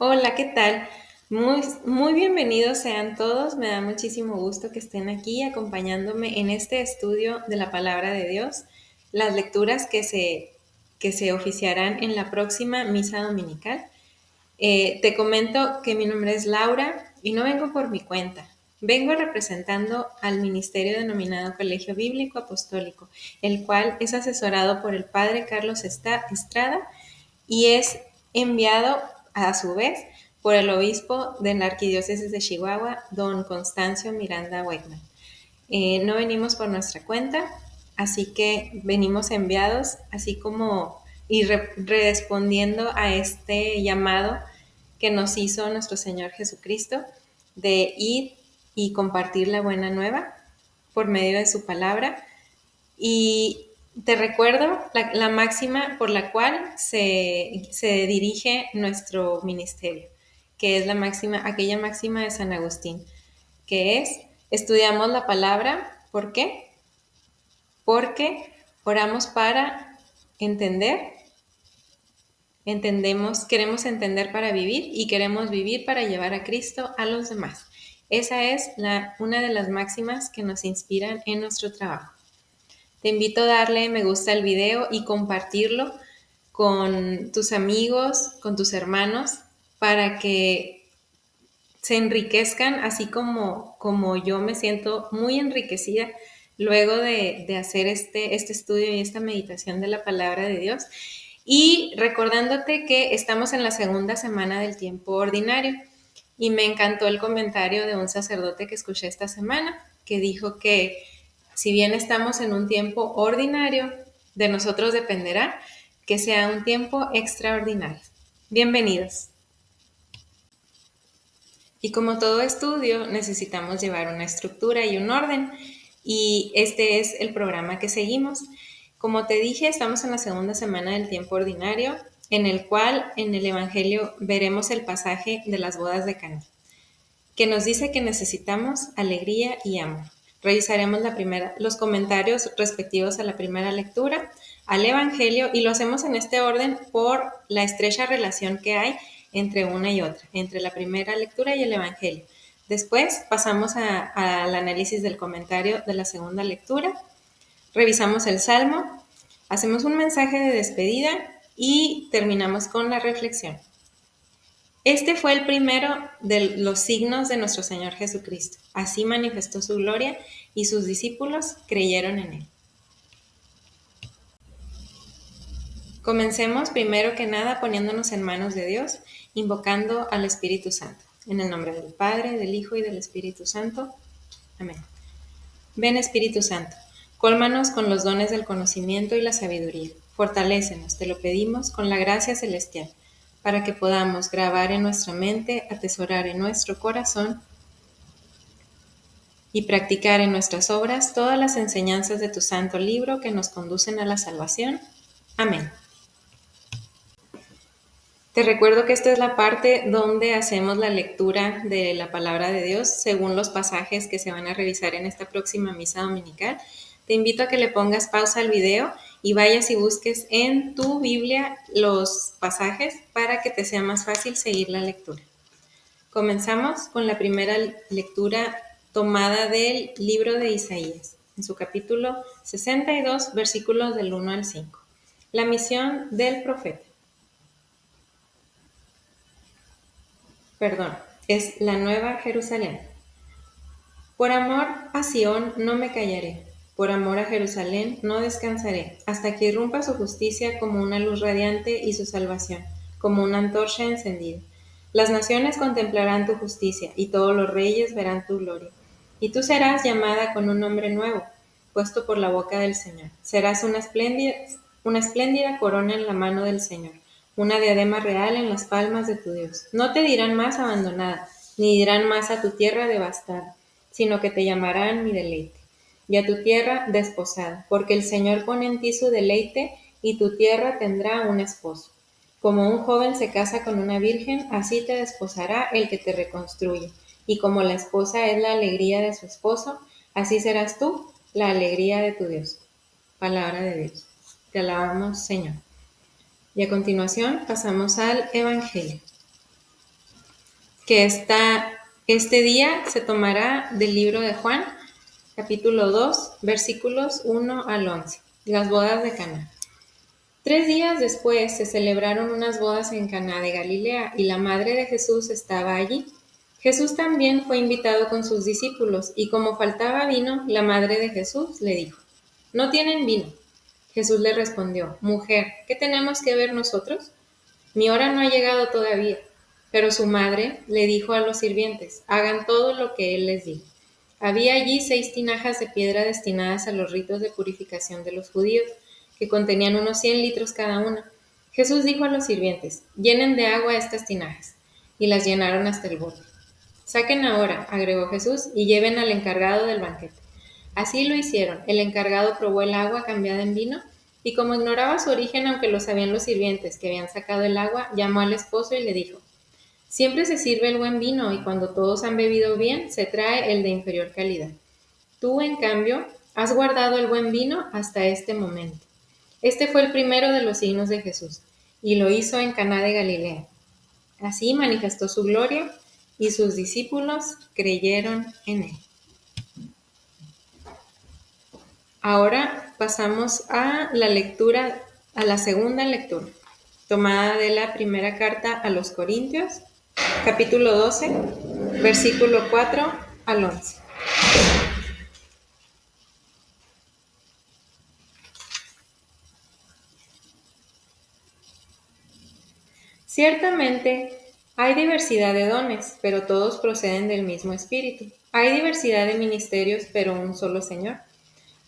Hola, ¿qué tal? Muy bienvenidos sean todos. Me da muchísimo gusto que estén aquí acompañándome en este estudio de la palabra de Dios, las lecturas que se oficiarán en la próxima misa dominical. Te comento que mi nombre es Laura y no vengo por mi cuenta. Vengo representando al ministerio denominado Colegio Bíblico Apostólico, el cual es asesorado por el padre Carlos Estrada y es enviado a su vez por el obispo de la Arquidiócesis de Chihuahua, don Constancio Miranda Weigman. No venimos por nuestra cuenta, así que venimos enviados, así como y respondiendo a este llamado que nos hizo nuestro Señor Jesucristo de ir y compartir la buena nueva por medio de su palabra. Y te recuerdo la máxima por la cual se dirige nuestro ministerio, que es la máxima, aquella máxima de San Agustín, que es, estudiamos la palabra, ¿por qué? Porque oramos para entender, queremos entender para vivir y queremos vivir para llevar a Cristo a los demás. Esa es una de las máximas que nos inspiran en nuestro trabajo. Te invito a darle me gusta al video y compartirlo con tus amigos, con tus hermanos, para que se enriquezcan, así como yo me siento muy enriquecida luego de hacer este estudio y esta meditación de la palabra de Dios. Y recordándote que estamos en la segunda semana del tiempo ordinario. Y me encantó el comentario de un sacerdote que escuché esta semana, que dijo que si bien estamos en un tiempo ordinario, de nosotros dependerá que sea un tiempo extraordinario. Bienvenidos. Y como todo estudio, necesitamos llevar una estructura y un orden, y este es el programa que seguimos. Como te dije, estamos en la segunda semana del tiempo ordinario, en el cual en el Evangelio veremos el pasaje de las bodas de Caná, que nos dice que necesitamos alegría y amor. Revisaremos los comentarios respectivos a la primera lectura, al Evangelio, y lo hacemos en este orden por la estrecha relación que hay entre una y otra, entre la primera lectura y el Evangelio. Después pasamos al análisis del comentario de la segunda lectura, revisamos el Salmo, hacemos un mensaje de despedida y terminamos con la reflexión. Este fue el primero de los signos de nuestro Señor Jesucristo. Así manifestó su gloria y sus discípulos creyeron en él. Comencemos primero que nada poniéndonos en manos de Dios, invocando al Espíritu Santo. En el nombre del Padre, del Hijo y del Espíritu Santo. Amén. Ven Espíritu Santo, cólmanos con los dones del conocimiento y la sabiduría. Fortalécenos, te lo pedimos, con la gracia celestial, para que podamos grabar en nuestra mente, atesorar en nuestro corazón y practicar en nuestras obras todas las enseñanzas de tu santo libro que nos conducen a la salvación. Amén. Te recuerdo que esta es la parte donde hacemos la lectura de la palabra de Dios según los pasajes que se van a revisar en esta próxima misa dominical. Te invito a que le pongas pausa al video y vayas y busques en tu Biblia los pasajes para que te sea más fácil seguir la lectura. Comenzamos con la primera lectura tomada del libro de Isaías, en su capítulo 62, versículos del 1 al 5. La misión del profeta. Es la Nueva Jerusalén. Por amor a Sión no me callaré, por amor a Jerusalén no descansaré, hasta que irrumpa su justicia como una luz radiante y su salvación, como una antorcha encendida. Las naciones contemplarán tu justicia, y todos los reyes verán tu gloria. Y tú serás llamada con un nombre nuevo, puesto por la boca del Señor. Serás una espléndida corona en la mano del Señor, una diadema real en las palmas de tu Dios. No te dirán más abandonada, ni dirán más a tu tierra devastada, sino que te llamarán mi deleite, y a tu tierra desposada, porque el Señor pone en ti su deleite, y tu tierra tendrá un esposo. Como un joven se casa con una virgen, así te desposará el que te reconstruye, y como la esposa es la alegría de su esposo, así serás tú la alegría de tu Dios. Palabra de Dios. Te alabamos, Señor. Y a continuación pasamos al Evangelio. que este día se tomará del libro de Juan, capítulo 2, versículos 1 al 11, las bodas de Caná. 3 días después se celebraron unas bodas en Caná de Galilea y la madre de Jesús estaba allí. Jesús también fue invitado con sus discípulos y como faltaba vino, la madre de Jesús le dijo: «¿No tienen vino?». Jesús le respondió: «Mujer, ¿qué tenemos que ver nosotros? Mi hora no ha llegado todavía». Pero su madre le dijo a los sirvientes: «Hagan todo lo que él les diga». Había allí 6 tinajas de piedra destinadas a los ritos de purificación de los judíos, que contenían unos 100 litros cada una. Jesús dijo a los sirvientes: «Llenen de agua estas tinajas», y las llenaron hasta el borde. «Saquen ahora», agregó Jesús, «y lleven al encargado del banquete». Así lo hicieron. El encargado probó el agua cambiada en vino, y como ignoraba su origen, aunque lo sabían los sirvientes que habían sacado el agua, llamó al esposo y le dijo: «Siempre se sirve el buen vino, y cuando todos han bebido bien, se trae el de inferior calidad. Tú, en cambio, has guardado el buen vino hasta este momento». Este fue el primero de los signos de Jesús, y lo hizo en Caná de Galilea. Así manifestó su gloria, y sus discípulos creyeron en él. Ahora pasamos a la segunda lectura, tomada de la primera carta a los Corintios, capítulo 12, versículo 4 al 11. Ciertamente hay diversidad de dones, pero todos proceden del mismo Espíritu. Hay diversidad de ministerios, pero un solo Señor.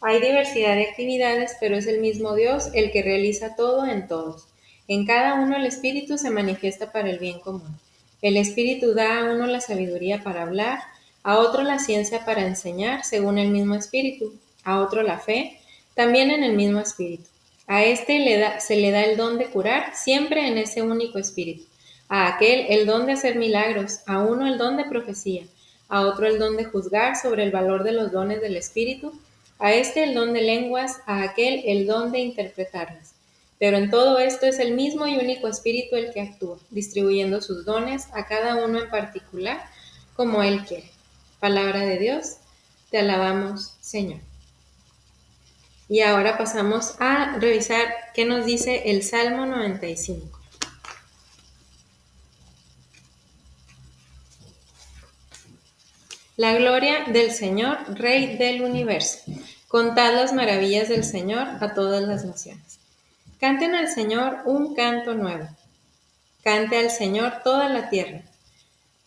Hay diversidad de actividades, pero es el mismo Dios el que realiza todo en todos. En cada uno el Espíritu se manifiesta para el bien común. El Espíritu da a uno la sabiduría para hablar, a otro la ciencia para enseñar, según el mismo Espíritu, a otro la fe, también en el mismo Espíritu. A este se le da el don de curar, siempre en ese único Espíritu. A aquel el don de hacer milagros, a uno el don de profecía, a otro el don de juzgar sobre el valor de los dones del Espíritu, a este el don de lenguas, a aquel el don de interpretarlas. Pero en todo esto es el mismo y único Espíritu el que actúa, distribuyendo sus dones a cada uno en particular, como Él quiere. Palabra de Dios, te alabamos, Señor. Y ahora pasamos a revisar qué nos dice el Salmo 95. La gloria del Señor, Rey del universo. Contad las maravillas del Señor a todas las naciones. Canten al Señor un canto nuevo. Cante al Señor toda la tierra.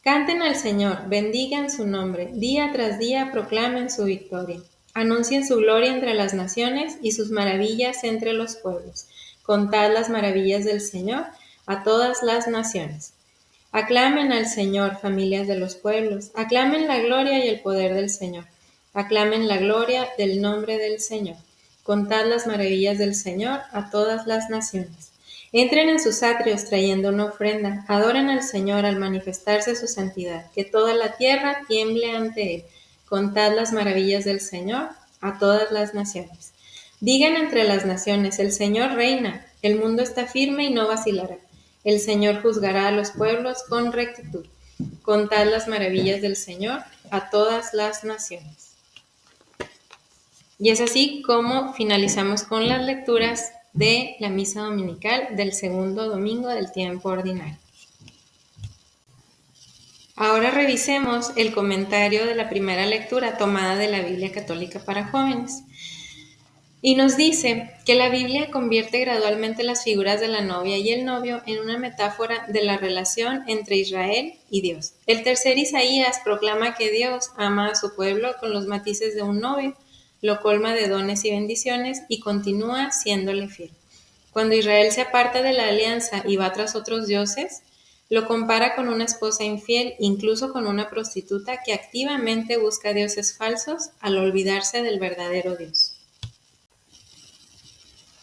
Canten al Señor, bendigan su nombre, día tras día proclamen su victoria. Anuncien su gloria entre las naciones y sus maravillas entre los pueblos. Contad las maravillas del Señor a todas las naciones. Aclamen al Señor, familias de los pueblos. Aclamen la gloria y el poder del Señor. Aclamen la gloria del nombre del Señor. Contad las maravillas del Señor a todas las naciones. Entren en sus atrios trayendo una ofrenda. Adoren al Señor al manifestarse su santidad. Que toda la tierra tiemble ante Él. Contad las maravillas del Señor a todas las naciones. Digan entre las naciones: el Señor reina. El mundo está firme y no vacilará. El Señor juzgará a los pueblos con rectitud. Contad las maravillas del Señor a todas las naciones. Y es así como finalizamos con las lecturas de la misa dominical del segundo domingo del tiempo ordinario. Ahora revisemos el comentario de la primera lectura tomada de la Biblia Católica para Jóvenes. Y nos dice que la Biblia convierte gradualmente las figuras de la novia y el novio en una metáfora de la relación entre Israel y Dios. El tercer Isaías proclama que Dios ama a su pueblo con los matices de un novio, lo colma de dones y bendiciones y continúa siéndole fiel. Cuando Israel se aparta de la alianza y va tras otros dioses, lo compara con una esposa infiel, incluso con una prostituta que activamente busca dioses falsos al olvidarse del verdadero Dios.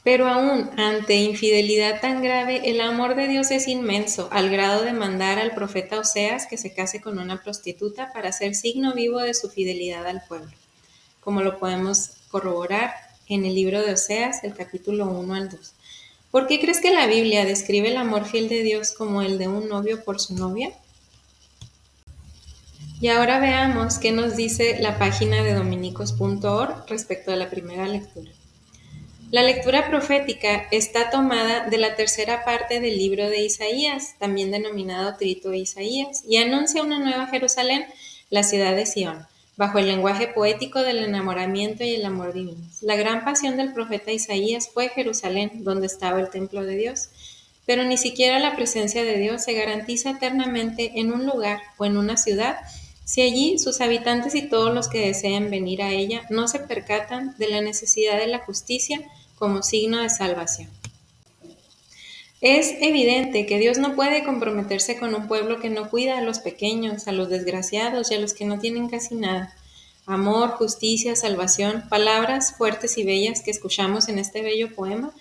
Pero aún ante infidelidad tan grave, el amor de Dios es inmenso, al grado de mandar al profeta Oseas que se case con una prostituta para ser signo vivo de su fidelidad al pueblo, como lo podemos corroborar en el libro de Oseas, el capítulo 1 al 2. ¿Por qué crees que la Biblia describe el amor fiel de Dios como el de un novio por su novia? Y ahora veamos qué nos dice la página de dominicos.org respecto a la primera lectura. La lectura profética está tomada de la tercera parte del libro de Isaías, también denominado Trito de Isaías, y anuncia una nueva Jerusalén, la ciudad de Sión, bajo el lenguaje poético del enamoramiento y el amor divinos. La gran pasión del profeta Isaías fue Jerusalén, donde estaba el templo de Dios, pero ni siquiera la presencia de Dios se garantiza eternamente en un lugar o en una ciudad si allí sus habitantes y todos los que deseen venir a ella no se percatan de la necesidad de la justicia como signo de salvación. Es evidente que Dios no puede comprometerse con un pueblo que no cuida a los pequeños, a los desgraciados y a los que no tienen casi nada. Amor, justicia, salvación, palabras fuertes y bellas que escuchamos en este bello poema,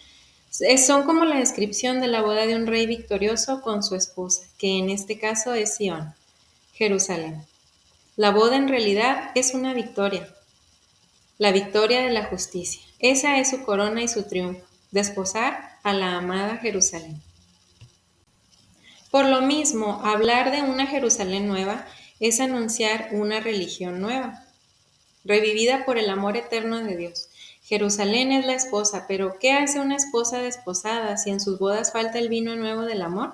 son como la descripción de la boda de un rey victorioso con su esposa, que en este caso es Sión, Jerusalén. La boda en realidad es una victoria, la victoria de la justicia. Esa es su corona y su triunfo, desposar a la amada Jerusalén. Por lo mismo, hablar de una Jerusalén nueva es anunciar una religión nueva, revivida por el amor eterno de Dios. Jerusalén es la esposa, pero ¿qué hace una esposa desposada si en sus bodas falta el vino nuevo del amor?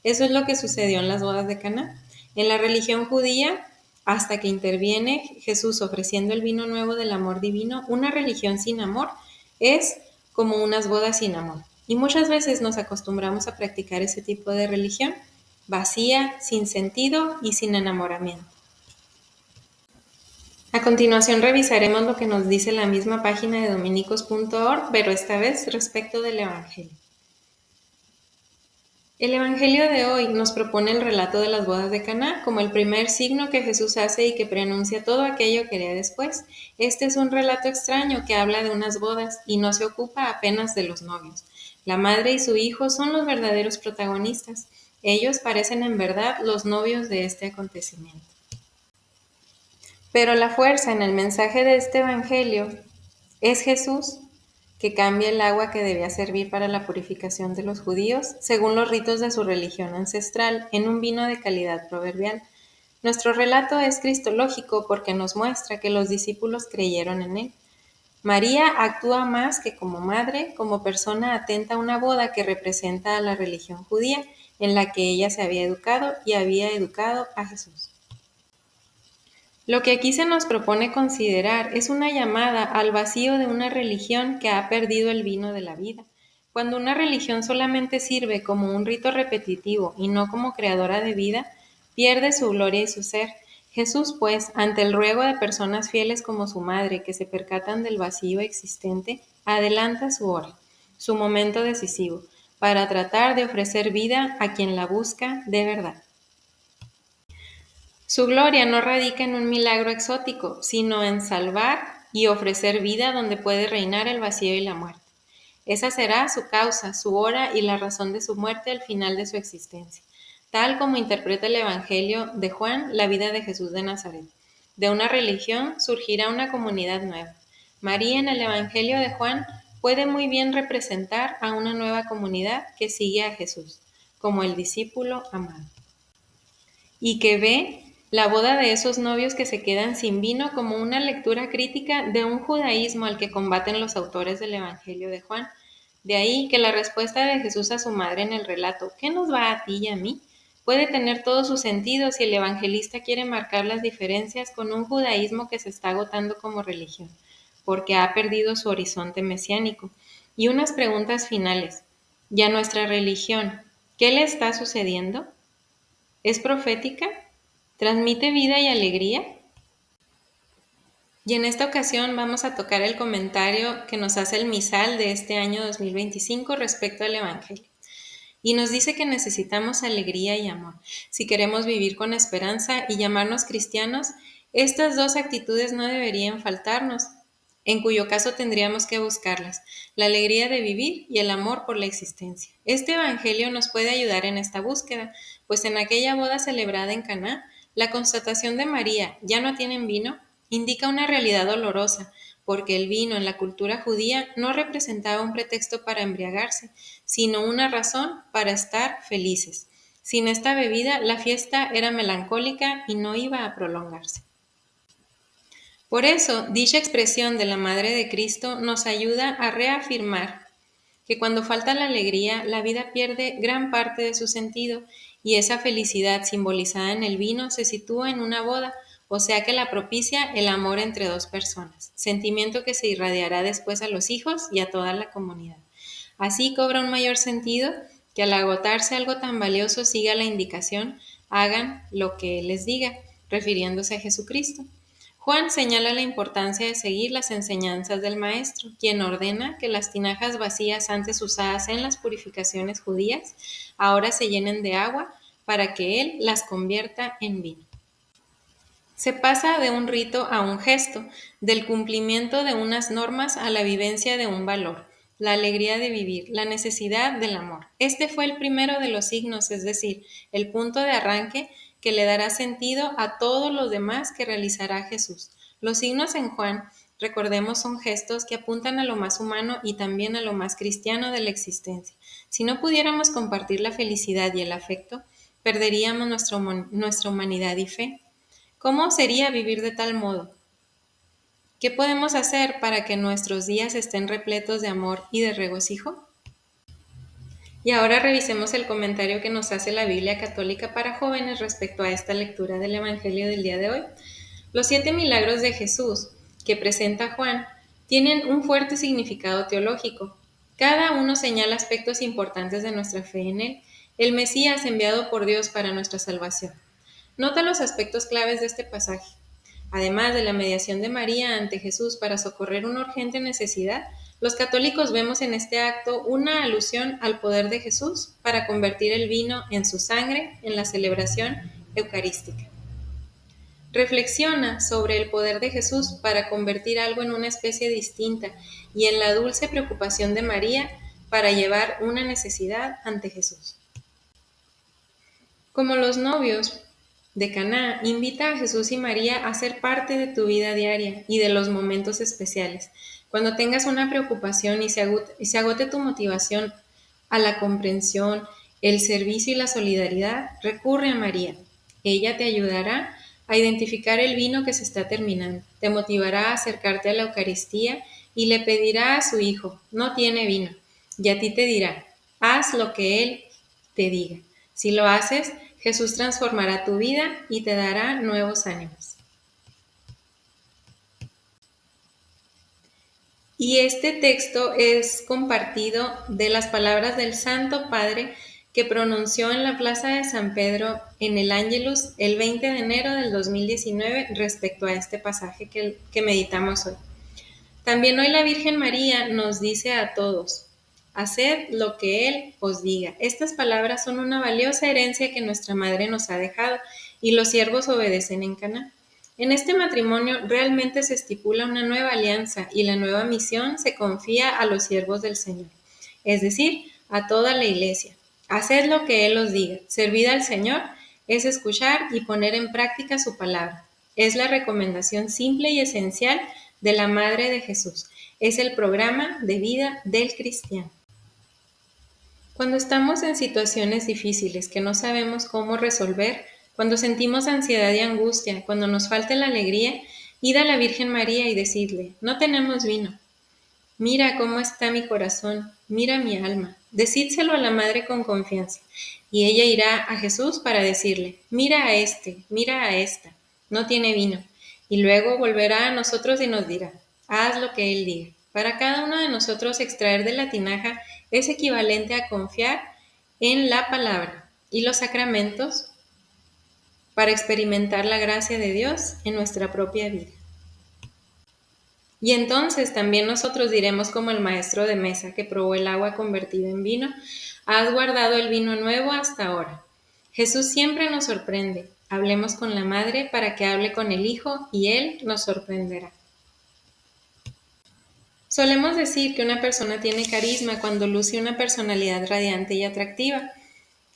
Eso es lo que sucedió en las bodas de Caná. En la religión judía, hasta que interviene Jesús ofreciendo el vino nuevo del amor divino, una religión sin amor es como unas bodas sin amor. Y muchas veces nos acostumbramos a practicar ese tipo de religión, vacía, sin sentido y sin enamoramiento. A continuación revisaremos lo que nos dice la misma página de dominicos.org, pero esta vez respecto del Evangelio. El Evangelio de hoy nos propone el relato de las bodas de Caná como el primer signo que Jesús hace y que preanuncia todo aquello que haría después. Este es un relato extraño que habla de unas bodas y no se ocupa apenas de los novios. La madre y su hijo son los verdaderos protagonistas. Ellos parecen en verdad los novios de este acontecimiento. Pero la fuerza en el mensaje de este Evangelio es Jesús, que cambia el agua que debía servir para la purificación de los judíos, según los ritos de su religión ancestral, en un vino de calidad proverbial. Nuestro relato es cristológico porque nos muestra que los discípulos creyeron en él. María actúa más que como madre, como persona atenta a una boda que representa a la religión judía, en la que ella se había educado y había educado a Jesús. Lo que aquí se nos propone considerar es una llamada al vacío de una religión que ha perdido el vino de la vida. Cuando una religión solamente sirve como un rito repetitivo y no como creadora de vida, pierde su gloria y su ser. Jesús, pues, ante el ruego de personas fieles como su madre que se percatan del vacío existente, adelanta su hora, su momento decisivo, para tratar de ofrecer vida a quien la busca de verdad. Su gloria no radica en un milagro exótico, sino en salvar y ofrecer vida donde puede reinar el vacío y la muerte. Esa será su causa, su hora y la razón de su muerte al final de su existencia, tal como interpreta el Evangelio de Juan la vida de Jesús de Nazaret. De una religión surgirá una comunidad nueva. María en el Evangelio de Juan puede muy bien representar a una nueva comunidad que sigue a Jesús, como el discípulo amado, y que ve la boda de esos novios que se quedan sin vino como una lectura crítica de un judaísmo al que combaten los autores del Evangelio de Juan. De ahí que la respuesta de Jesús a su madre en el relato, ¿qué nos va a ti y a mí?, puede tener todo su sentido si el evangelista quiere marcar las diferencias con un judaísmo que se está agotando como religión, porque ha perdido su horizonte mesiánico. Y unas preguntas finales. ¿Y a nuestra religión qué le está sucediendo? ¿Es profética? ¿Transmite vida y alegría? Y en esta ocasión vamos a tocar el comentario que nos hace el misal de este año 2025 respecto al Evangelio. Y nos dice que necesitamos alegría y amor. Si queremos vivir con esperanza y llamarnos cristianos, estas dos actitudes no deberían faltarnos, en cuyo caso tendríamos que buscarlas, la alegría de vivir y el amor por la existencia. Este Evangelio nos puede ayudar en esta búsqueda, pues en aquella boda celebrada en Caná, la constatación de María, ¿ya no tienen vino?, indica una realidad dolorosa, porque el vino en la cultura judía no representaba un pretexto para embriagarse, sino una razón para estar felices. Sin esta bebida, la fiesta era melancólica y no iba a prolongarse. Por eso, dicha expresión de la Madre de Cristo nos ayuda a reafirmar que cuando falta la alegría, la vida pierde gran parte de su sentido y esa felicidad simbolizada en el vino se sitúa en una boda, o sea que la propicia el amor entre dos personas, sentimiento que se irradiará después a los hijos y a toda la comunidad. Así cobra un mayor sentido que al agotarse algo tan valioso siga la indicación, hagan lo que Él les diga, refiriéndose a Jesucristo. Juan señala la importancia de seguir las enseñanzas del Maestro, quien ordena que las tinajas vacías antes usadas en las purificaciones judías ahora se llenen de agua para que Él las convierta en vino. Se pasa de un rito a un gesto, del cumplimiento de unas normas a la vivencia de un valor, la alegría de vivir, la necesidad del amor. Este fue el primero de los signos, es decir, el punto de arranque que le dará sentido a todos los demás que realizará Jesús. Los signos en Juan, recordemos, son gestos que apuntan a lo más humano y también a lo más cristiano de la existencia. Si no pudiéramos compartir la felicidad y el afecto, perderíamos nuestra humanidad y fe. ¿Cómo sería vivir de tal modo? ¿Qué podemos hacer para que nuestros días estén repletos de amor y de regocijo? Y ahora revisemos el comentario que nos hace la Biblia Católica para jóvenes respecto a esta lectura del Evangelio del día de hoy. Los 7 milagros de Jesús que presenta Juan tienen un fuerte significado teológico. Cada uno señala aspectos importantes de nuestra fe en Él, el Mesías enviado por Dios para nuestra salvación. Nota los aspectos claves de este pasaje. Además de la mediación de María ante Jesús para socorrer una urgente necesidad, los católicos vemos en este acto una alusión al poder de Jesús para convertir el vino en su sangre en la celebración eucarística. Reflexiona sobre el poder de Jesús para convertir algo en una especie distinta y en la dulce preocupación de María para llevar una necesidad ante Jesús. Como los novios de Caná, invita a Jesús y María a ser parte de tu vida diaria y de los momentos especiales. Cuando tengas una preocupación y se agote tu motivación a la comprensión, el servicio y la solidaridad, recurre a María. Ella te ayudará a identificar el vino que se está terminando, te motivará a acercarte a la Eucaristía y le pedirá a su hijo, no tiene vino, y a ti te dirá, haz lo que él te diga. Si lo haces, Jesús transformará tu vida y te dará nuevos ánimos. Y este texto es compartido de las palabras del Santo Padre que pronunció en la Plaza de San Pedro en el Ángelus el 20 de enero del 2019 respecto a este pasaje que meditamos hoy. También hoy la Virgen María nos dice a todos, haced lo que Él os diga. Estas palabras son una valiosa herencia que nuestra Madre nos ha dejado y los siervos obedecen en Caná. En este matrimonio realmente se estipula una nueva alianza y la nueva misión se confía a los siervos del Señor, es decir, a toda la Iglesia. Haced lo que Él os diga. Servid al Señor es escuchar y poner en práctica su palabra. Es la recomendación simple y esencial de la Madre de Jesús. Es el programa de vida del cristiano. Cuando estamos en situaciones difíciles que no sabemos cómo resolver, cuando sentimos ansiedad y angustia, cuando nos falta la alegría, id a la Virgen María y decidle, no tenemos vino. Mira cómo está mi corazón, mira mi alma. Decídselo a la Madre con confianza, y ella irá a Jesús para decirle, mira a este, mira a esta, no tiene vino. Y luego volverá a nosotros y nos dirá, haz lo que Él diga. Para cada uno de nosotros extraer de la tinaja es equivalente a confiar en la palabra y los sacramentos para experimentar la gracia de Dios en nuestra propia vida. Y entonces también nosotros diremos como el maestro de mesa que probó el agua convertida en vino, has guardado el vino nuevo hasta ahora. Jesús siempre nos sorprende. Hablemos con la Madre para que hable con el Hijo y Él nos sorprenderá. Solemos decir que una persona tiene carisma cuando luce una personalidad radiante y atractiva.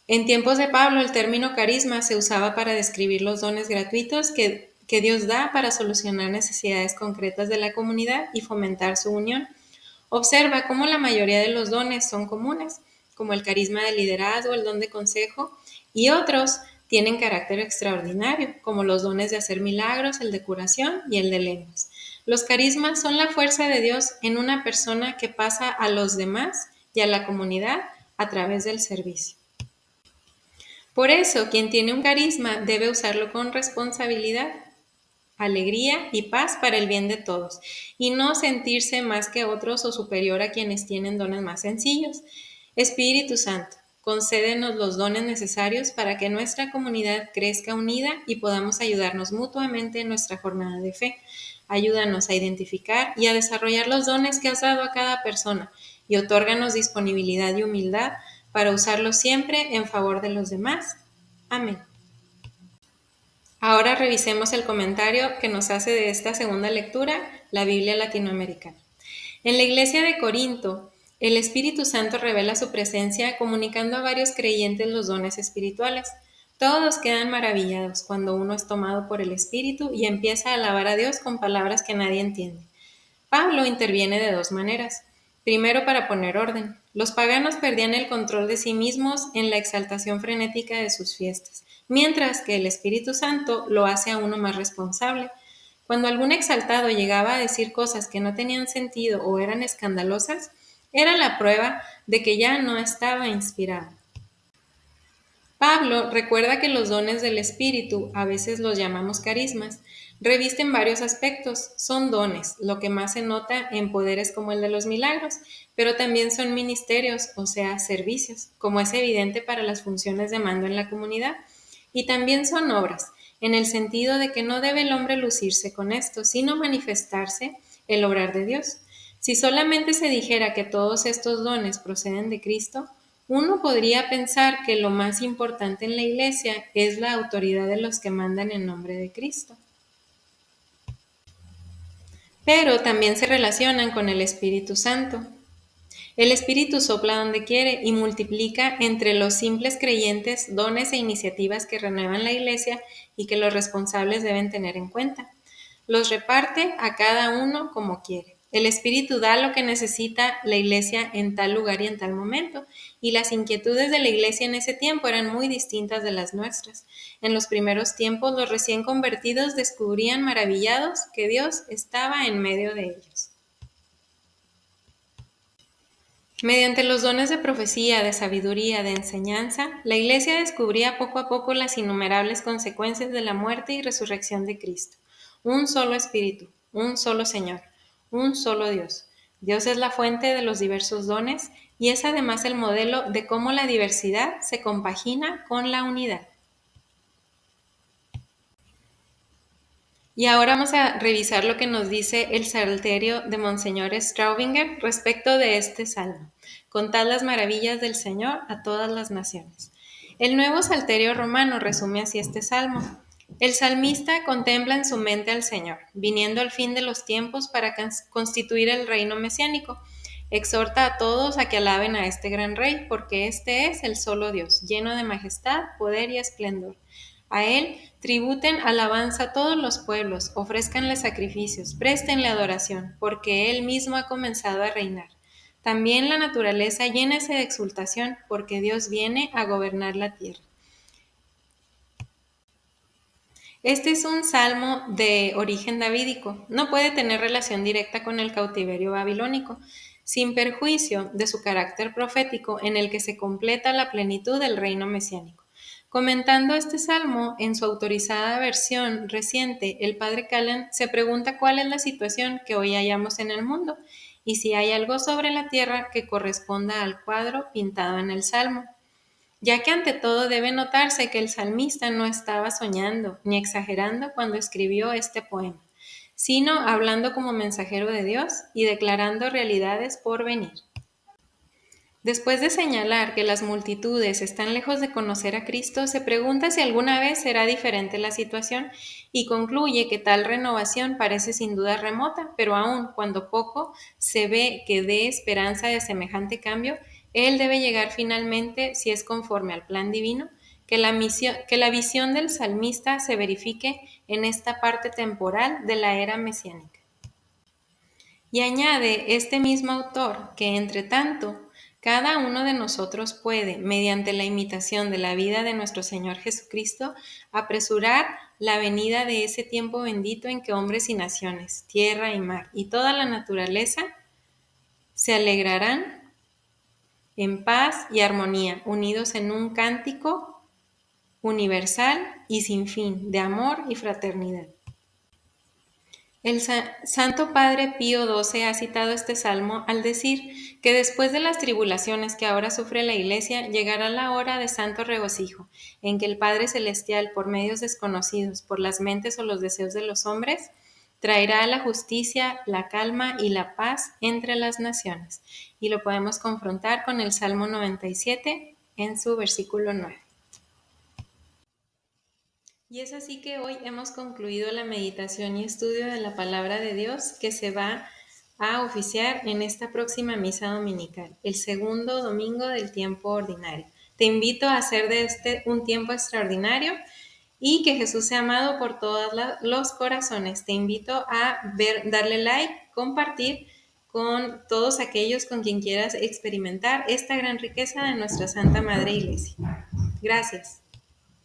En tiempos de Pablo, el término carisma se usaba para describir los dones gratuitos que Dios da para solucionar necesidades concretas de la comunidad y fomentar su unión. Observa cómo la mayoría de los dones son comunes, como el carisma de liderazgo, el don de consejo y otros tienen carácter extraordinario, como los dones de hacer milagros, el de curación y el de lenguas. Los carismas son la fuerza de Dios en una persona que pasa a los demás y a la comunidad a través del servicio. Por eso, quien tiene un carisma debe usarlo con responsabilidad, alegría y paz para el bien de todos, y no sentirse más que otros o superior a quienes tienen dones más sencillos. Espíritu Santo, concédenos los dones necesarios para que nuestra comunidad crezca unida y podamos ayudarnos mutuamente en nuestra jornada de fe. Ayúdanos a identificar y a desarrollar los dones que has dado a cada persona y otórganos disponibilidad y humildad para usarlos siempre en favor de los demás. Amén. Ahora revisemos el comentario que nos hace de esta segunda lectura la Biblia Latinoamericana. En la iglesia de Corinto, el Espíritu Santo revela su presencia comunicando a varios creyentes los dones espirituales. Todos quedan maravillados cuando uno es tomado por el Espíritu y empieza a alabar a Dios con palabras que nadie entiende. Pablo interviene de dos maneras. Primero, para poner orden. Los paganos perdían el control de sí mismos en la exaltación frenética de sus fiestas, mientras que el Espíritu Santo lo hace a uno más responsable. Cuando algún exaltado llegaba a decir cosas que no tenían sentido o eran escandalosas, era la prueba de que ya no estaba inspirado. Pablo recuerda que los dones del Espíritu, a veces los llamamos carismas, revisten varios aspectos. Son dones, lo que más se nota en poderes como el de los milagros, pero también son ministerios, o sea, servicios, como es evidente para las funciones de mando en la comunidad. Y también son obras, en el sentido de que no debe el hombre lucirse con esto, sino manifestarse el obrar de Dios. Si solamente se dijera que todos estos dones proceden de Cristo, uno podría pensar que lo más importante en la iglesia es la autoridad de los que mandan en nombre de Cristo. Pero también se relacionan con el Espíritu Santo. El Espíritu sopla donde quiere y multiplica entre los simples creyentes dones e iniciativas que renuevan la iglesia y que los responsables deben tener en cuenta. Los reparte a cada uno como quiere. El Espíritu da lo que necesita la iglesia en tal lugar y en tal momento, y las inquietudes de la iglesia en ese tiempo eran muy distintas de las nuestras. En los primeros tiempos, los recién convertidos descubrían maravillados que Dios estaba en medio de ellos. Mediante los dones de profecía, de sabiduría, de enseñanza, la Iglesia descubría poco a poco las innumerables consecuencias de la muerte y resurrección de Cristo. Un solo Espíritu, un solo Señor, un solo Dios. Dios es la fuente de los diversos dones y es además el modelo de cómo la diversidad se compagina con la unidad. Y ahora vamos a revisar lo que nos dice el Salterio de Monseñor Straubinger respecto de este salmo. Contad las maravillas del Señor a todas las naciones. El nuevo Salterio romano resume así este salmo. El salmista contempla en su mente al Señor, viniendo al fin de los tiempos para constituir el reino mesiánico. Exhorta a todos a que alaben a este gran rey, porque este es el solo Dios, lleno de majestad, poder y esplendor. A él tributen alabanza todos los pueblos, ofrézcanle sacrificios, préstenle adoración, porque él mismo ha comenzado a reinar. También la naturaleza llénese de exultación, porque Dios viene a gobernar la tierra. Este es un salmo de origen davídico, no puede tener relación directa con el cautiverio babilónico, sin perjuicio de su carácter profético en el que se completa la plenitud del reino mesiánico. Comentando este salmo en su autorizada versión reciente, el padre Callan se pregunta cuál es la situación que hoy hallamos en el mundo y si hay algo sobre la tierra que corresponda al cuadro pintado en el salmo, ya que ante todo debe notarse que el salmista no estaba soñando ni exagerando cuando escribió este poema, sino hablando como mensajero de Dios y declarando realidades por venir. Después de señalar que las multitudes están lejos de conocer a Cristo, se pregunta si alguna vez será diferente la situación y concluye que tal renovación parece sin duda remota, pero aun cuando poco se ve que dé esperanza de semejante cambio, él debe llegar finalmente, si es conforme al plan divino, que la visión del salmista se verifique en esta parte temporal de la era mesiánica. Y añade este mismo autor que, entre tanto, Cada uno de nosotros puede, mediante la imitación de la vida de nuestro Señor Jesucristo, apresurar la venida de ese tiempo bendito en que hombres y naciones, tierra y mar y toda la naturaleza se alegrarán en paz y armonía, unidos en un cántico universal y sin fin de amor y fraternidad. El Santo Padre Pío XII ha citado este salmo al decir que después de las tribulaciones que ahora sufre la Iglesia, llegará la hora de santo regocijo, en que el Padre Celestial, por medios desconocidos por las mentes o los deseos de los hombres, traerá la justicia, la calma y la paz entre las naciones. Y lo podemos confrontar con el Salmo 97 en su versículo 9. Y es así que hoy hemos concluido la meditación y estudio de la palabra de Dios que se va a oficiar en esta próxima misa dominical, el segundo domingo del tiempo ordinario. Te invito a hacer de este un tiempo extraordinario y que Jesús sea amado por todos los corazones. Te invito a darle like, compartir con todos aquellos con quien quieras experimentar esta gran riqueza de nuestra Santa Madre Iglesia. Gracias.